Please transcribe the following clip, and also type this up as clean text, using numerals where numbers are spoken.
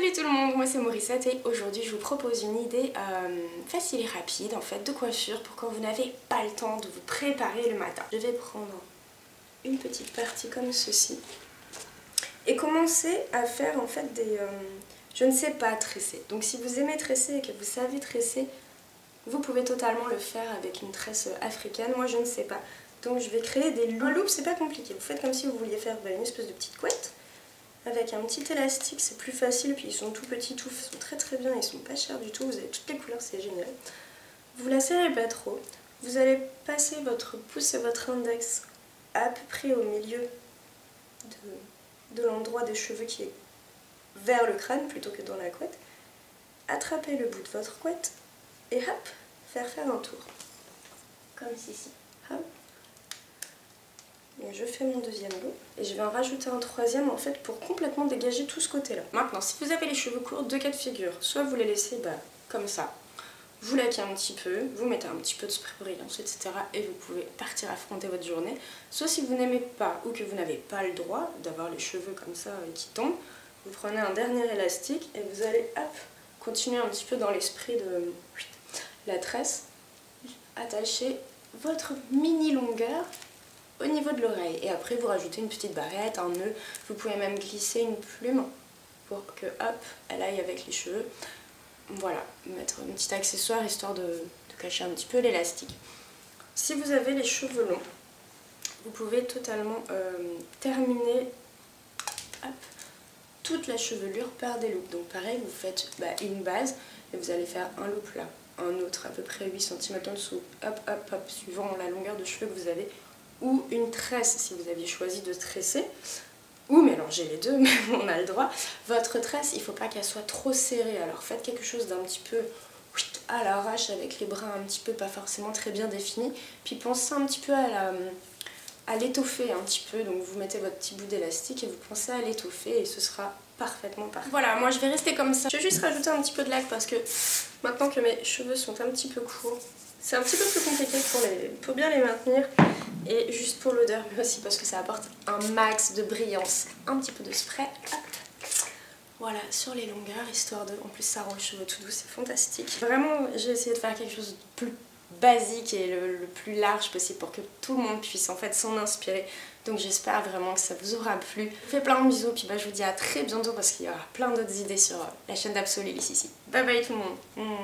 Salut tout le monde, moi c'est Morissette et aujourd'hui je vous propose une idée facile et rapide en fait de coiffure pour quand vous n'avez pas le temps de vous préparer le matin. Je vais prendre une petite partie comme ceci et commencer à faire en fait des... je ne sais pas tresser. Donc si vous aimez tresser et que vous savez tresser, vous pouvez totalement le faire avec une tresse africaine. Moi je ne sais pas. Donc je vais créer des loops. Un loop c'est pas compliqué. Vous faites comme si vous vouliez faire une espèce de petite couette. Avec un petit élastique, c'est plus facile, puis ils sont tout petits, ils sont très très bien, ils sont pas chers du tout, vous avez toutes les couleurs, c'est génial. Vous la serrez pas trop, vous allez passer votre pouce et votre index à peu près au milieu de l'endroit des cheveux qui est vers le crâne plutôt que dans la couette. Attrapez le bout de votre couette et hop, faire un tour. Comme ceci. Hop. Et je fais mon deuxième look et je vais en rajouter un troisième en fait pour complètement dégager tout ce côté là. Maintenant si vous avez les cheveux courts, deux cas de figure, soit vous les laissez comme ça, vous laquez un petit peu, vous mettez un petit peu de spray brillance etc. et vous pouvez partir affronter votre journée. Soit si vous n'aimez pas ou que vous n'avez pas le droit d'avoir les cheveux comme ça qui tombent, vous prenez un dernier élastique et vous allez hop, continuer un petit peu dans l'esprit de la tresse, attacher votre mini longueur au niveau de l'oreille et après vous rajoutez une petite barrette, un nœud, vous pouvez même glisser une plume pour que hop, elle aille avec les cheveux. Voilà, mettre un petit accessoire histoire de cacher un petit peu l'élastique. Si vous avez les cheveux longs, vous pouvez totalement terminer hop, toute la chevelure par des loops. Donc pareil, vous faites une base et vous allez faire un loop là, un autre à peu près 8 cm en dessous, hop hop hop, suivant la longueur de cheveux que vous avez, ou une tresse si vous aviez choisi de tresser, ou mélanger les deux, mais on a le droit. Votre tresse, il ne faut pas qu'elle soit trop serrée, alors faites quelque chose d'un petit peu à l'arrache avec les brins un petit peu pas forcément très bien définis, puis pensez un petit peu à l'étoffer un petit peu, donc vous mettez votre petit bout d'élastique et vous pensez à l'étoffer et ce sera parfaitement parfait. Voilà, moi je vais rester comme ça. Je vais juste rajouter un petit peu de laque parce que maintenant que mes cheveux sont un petit peu courts, c'est un petit peu plus compliqué pour bien les maintenir. Et juste pour l'odeur, mais aussi parce que ça apporte un max de brillance. Un petit peu de spray, hop. Voilà, sur les longueurs, histoire de... En plus ça rend les cheveux tout doux, c'est fantastique. Vraiment, j'ai essayé de faire quelque chose de plus basique et le plus large possible pour que tout le monde puisse en fait s'en inspirer. Donc j'espère vraiment que ça vous aura plu. Je vous fais plein de bisous, puis je vous dis à très bientôt parce qu'il y aura plein d'autres idées sur la chaîne d'Absolulis ici. Bye bye tout le monde. Mouah.